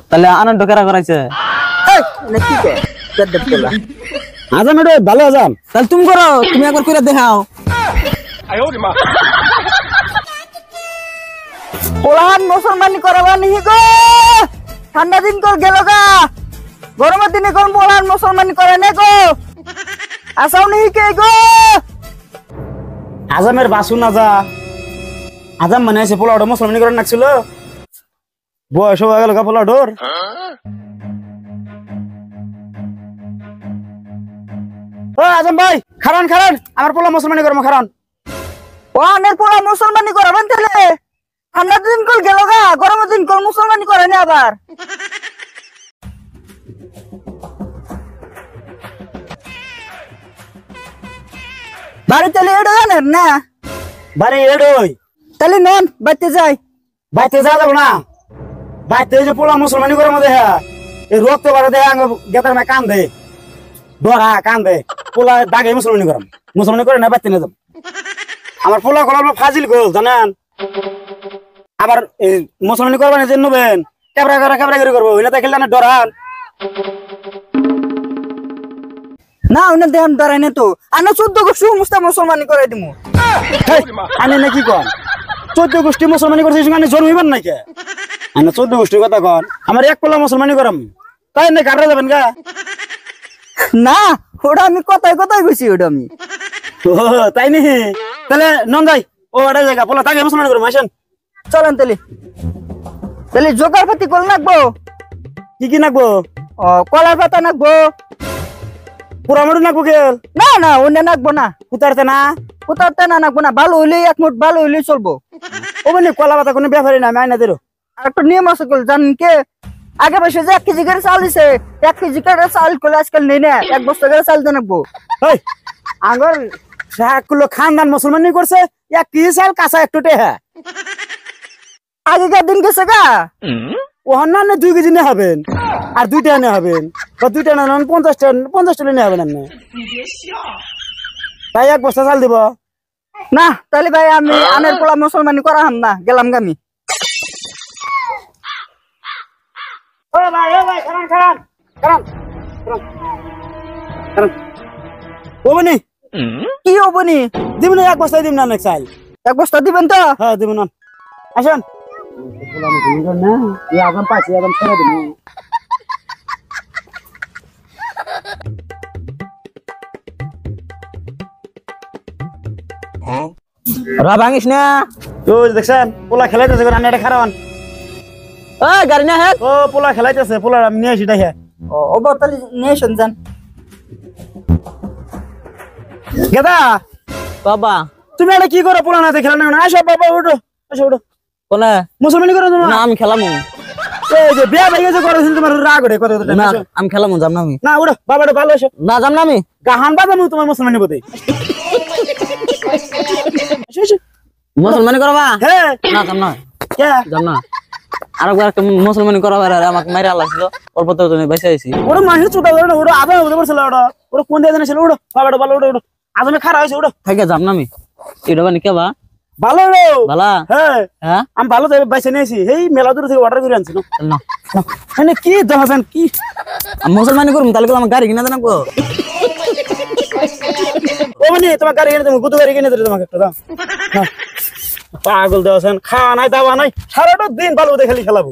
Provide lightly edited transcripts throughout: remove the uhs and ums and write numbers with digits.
তাহলে আনন্দ কারা করাইছে? নাকি কে গদ্দপ তোলা আজান ওটা ভালো আজান। তাহলে তুমি করো, তুমি একবার করে দেখাও। পোলাহান মুসলমানি করাবা নিহি গো। ঠান্ডা দিন কল গেল গা, গরমের দিনে কোন পোলাহান মুসলমানি করে নে গো। আসাও নিহি কে গো। আজামের বাসু না যা আজাম মানে আছে পোলাওটা মুসলমানি করে নাকছিল বয়স হয়ে গেল গা পোলাওটোর। ও আজম ভাই খারান খারান, আমার পোলা মুসলমানি করবো খারান। ও আনের পোলা মুসলমানি করাবেন তাহলে? ঠান্ডা দিন কল গেল গা, গরমের দিন কল মুসলমানি করে নে আবার। বাড়ি তাহলে এটা জানেন না? বাড়ি এডই তাহলে নন বাইতে যাই। বাইতে যা যাবো না, বাইতে যে পোলা মুসলমানি করে মধ্যে এই রক্ত বাড়ে দেয় গেতার মা কান দে ডরা কান দে পোলা দাগে মুসলমানি করাম, মুসলমানি করে না বাইতে না যাব। আমার পোলা কলার ফাজিল গোল জানেন, আবার এই মুসলমানি করবেন যে নেবেন ক্যাবরা করে করবো না দেখলে না ডরান। না উনি দেহান দাঁড়ায় না তো, আনা 14 গোষ্ঠী মুসলমানি করে দিমু। আনে না কি কন 14 গোষ্ঠী মুসলমানি করছে সেখানে জন্মিবেন নাকি? আনে 14 গোষ্ঠীর কথা কন, আমার এক পোলা মুসলমানি করাম তাই না কাটরা যাবেন গা? না ওটা আমি কথায় কইছি, ওটা আমি। ও তাই নি, তাহলে নন যাই ও এটা জায়গা পোলা তাকে মুসলমানি করবো আসেন। চলেন তাহলে। তাহলে জোগাড় পাতি কল নাকবো? কি কি নাকবো? ও কলার পাতা নাকবো? পুরামুড়ি নাকবো কেল? না না ওনে নাকবো না, উতারতে না কোথাতে না নাকবো না, ভালো হইলে এক মুঠ ভালো হইলে চলবো। ও মানে কলা পাতা কোনো ব্যাপারই না, আমি আইনা দেরো। আর একটা নিয়ম আছে কল জানেন কে? আগে বসে যে 1 কেজি করে চাল দিছে, 1 কেজি করে চাল কলে আজকাল নেই না, 1 বস্তা করে চাল দিয়ে নাকবো। ওই আগর শাহকুলো খানদান মুসলমানি করছে এক কেজি চাল কাঁচা একটু টেহা আগেকার দিন গেছে গা। ও না 2 কেজি নিয়ে হবেন আর 2টা নিয়ে হবেন বা 2টা না 50টা নিয়ে হবেন আপনি, তাই 1 বস্তা চাল দিব না তাহলে ভাই আমি আনের পোলা মুসলমানি করা হাম না, গেলাম গামি। ও ভাই খারান খারান খারান খারান ও বনি কি হবনি? দিব না 1 বস্তা দিব না অনেক চাল। 1 বস্তা দিবেন তো? হ্যাঁ দিব না আসেন। না এই আগাম পাইছি আগাম ছেড়ে দিব। রা ভাঙিস না। তো দেখছেন পোলা খেলাইতেছে আমি এটা খারান। ও গাড়ি না হে। ও পোলা খেলাইতেছে, পোলা আমি নিয়ে আসি দেখে। ও তাহলে নেশন যান। গেদা বাবা তুমি এটা কি করো? পোলা না খেলা না আসো বাবা উঠো আসো উঠো। কোনে মুসলমানি করো তোমার? না আমি খেলামু। এই যে বিয়া ভাই গেছে করো তোমার রাগ ওঠে কত না আমি খেলামু, যাম না আমি। না উঠো বাবাটা ভালো আসো। না যাম না আমি। গাহান বাজামু তোমার মুসলমানি বতে। মুসলমানি করবা? হ্যাঁ না যাম না, কে যাম না। আরেকবার একটা মুসলমানি করাবার আর আমাকে মাইরা লাগছিল, ওর পর তুমি বেঁচে আইছি। ওরা মানুষ চুটা ওরা ওরা আদা হতে পারছিল ওরা ওরা কোন দিয়ে জানিছিল উঠো বাবাটা ভালো উঠো উঠো আজমে খারাপ হয়েছে উঠো। থাকে যাম না আমি। এটা বানি কে বা ভালো উঠো ভালা? হ্যাঁ হ্যাঁ আমি ভালো যাবে বাইসে নিয়েছি এই মেলা দূর থেকে অর্ডার করে আনছি না মানে কি দেখাছেন কি আমি মুসলমানি করবো তাহলে আমার গাড়ি কিনা দেন। ও মানে তোমার গাড়ি কিনে দেবো, গুতো গাড়ি কিনে দেবো তোমাকে একটা দাও। পাগল দেওয়াছেন, খাওয়া নাই দাওয়া নাই, সারাটা দিন ভালো খালি খেলাবো।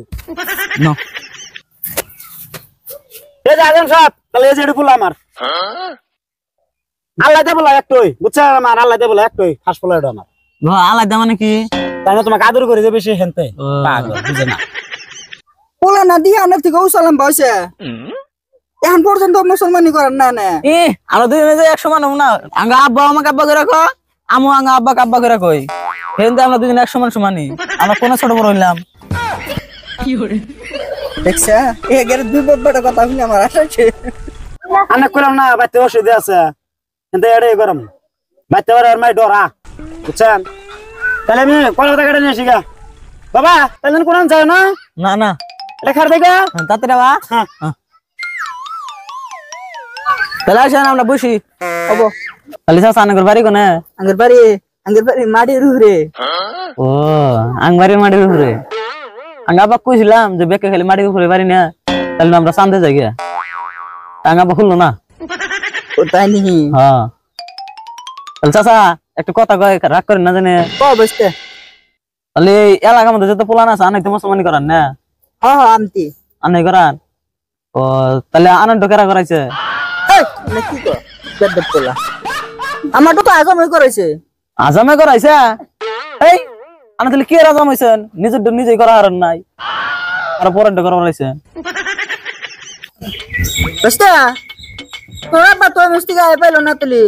এই যে আজম সাহেব তাহলে এই যে এটা বললাম আমার আল্লাহ দে বলা একটাই বুঝছে, আমার আল্লাহ দে বলা একটাই ফাঁস পোলা এটা আমার আলাদা মানে কি? তাই না তোমাকে আদর করে যে বেশি হেনতে পাগল বুঝে না। পোলা না দিয়ে আনের থেকে উসালাম বসে এখন পর্যন্ত মুসলমানি করেন না না। আমরা দুজনে যে 100 মানুষ না, আঙ্গা আব্বা আমাকে আব্বা করে রাখো, আমু আঙ্গা আব্বা আব্বা করে কই, হেনতে আমরা দুজনে 100 মানুষ সমানই। আমরা কোন ছোট বড় হইলাম? দেখছে এর দুই বড় কথা শুনে আমার আসাছে। আমি কইলাম না বাইতে অসুবিধা আছে কিন্তু এটাই গরম বাইতে আর মাই ডরা বুঝছেন। তাহলে আমি কলকাতা কেটে নিয়ে আসি গা বাবা, তাহলে কোন যায় না? না না এটা খার দেখা তাতে বা হ্যাঁ তাহলে আসেন আমরা বসি। হবো তাহলে চাচা আঙ্গের বাড়ি কোনে? আঙ্গের বাড়ি মাটির রুহরে। ও আঙ্গবাড়ির মাটির উপরে আঙ্গা আব্বা কইছিলাম যে বেকে খালি মাটি উপরে পারি না তাহলে আমরা চান্দে যাই গিয়া আঙ্গা আব্বা খুললো না ও তাই নাকি হ্যাঁ তাহলে চাচা একটা কথা কয় রাগ করেন না জানে ক বসতে তাহলে এই এলাকার মধ্যে যত পোলান আছে আনাই তো মুসলমানি করান না হ্যাঁ হ্যাঁ আমতি আনাই করান ও তাহলে আনন্দ কেরা করাইছে এই না কি কর বেদ পোলা আমার তো আজম হই করেছে আজামে করাইছে এই আনা তাহলে কি আজাম হইছেন নিজের নিজেই করা হারান নাই আর পরের করা করাইছে বসতে তোরা বা তোর মিষ্টি গায়ে পাইলো না তুলি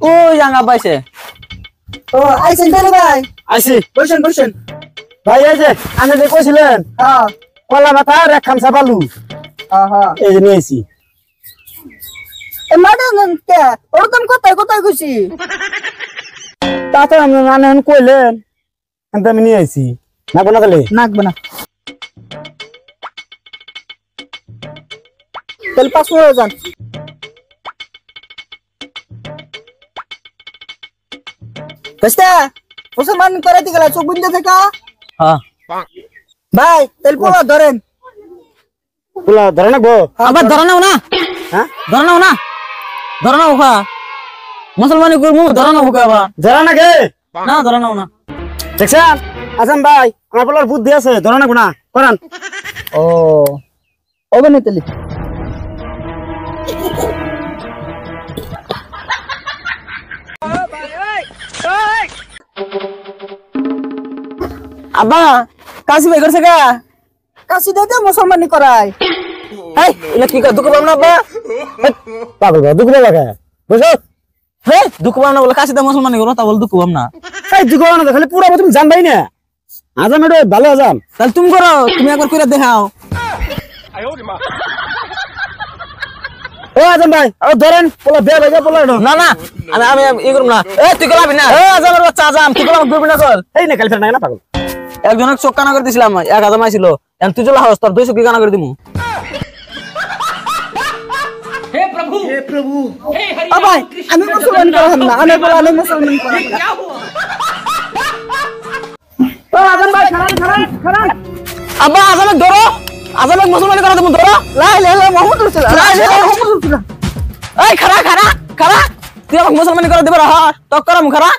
ওই আঙ্গা পাইছে ও আইছেন তাহলে ভাই আইছি বসেন বসেন ভাই এই যে আমি যে কইছিলেন হ্যাঁ কলা মাথা আর এক খামসা বালু হ্যাঁ হ্যাঁ এই যে নিয়েছি এ মাডান কে ওরকম কোথায় কোথায় খুশি তাতে আমি মানে কইলেন আমি নিয়ে আইছি না কোনা তাহলে নাকবে না তাহলে পাঁচ করে যান বসতে মুসলমান করে দিগলা চোখ বুঝতে থাকা হ্যাঁ ভাই তাহলে পোলা ধরেন পোলা ধরে না গো আবার ধরা নাও না হ্যাঁ ধরা নাও না ধরা নাও খা মুসলমানি করবো ধরা নাও খা আবার ধরে না গে না ধরা নাও না দেখছেন আসাম ভাই আমার পোলার বুদ্ধি আছে ধরে না গুনা করান ও ওবে নি তাহলে আব্বা কাশি ভাই করছে কা কাশি দে মুসলমানি করায় এই এটা কি কর দুঃখ পাম না আব্বা পাগল দুঃখ লাগে বুঝছো হে দুঃখ পাম না বলে কাশি দা মুসলমানি করো তা বলে দুঃখ পাম না এই দুঃখ না খালি পুরো তুমি জানবাই না আজাম এটা ভালো আজাম তাহলে তুমি করো তুমি একবার করে দেখাও ও আজাম ভাই আর ধরেন পোলা বে ভাই পোলা না না আমি ই করব না এই তুই কলাবি না এই আজামের বাচ্চা আজাম তুই কলাম করবি না কল এই না কালি ফের না পাগল একজনের চোখ কানা করে দিছিলাম 1000 আইছিল এখন তুই চলে হাস তোর 200 কি কানা করে দিমু ও ভাই আমি মুসলমান করাম না আমি বলা আমি মুসলমান করাম না ও আদম ভাই খারান খারান খারান আব্বা আজামে ধরো আজামে মুসলমানি করা দেবো ধরো লা ইলাহা মুহাম্মাদুর রাসূলুল্লাহ লা ইলাহা মুহাম্মাদুর রাসূলুল্লাহ এই খারা খারা খারা তুই আমাকে মুসলমানি করে দেবে রাহ তক করাম খারা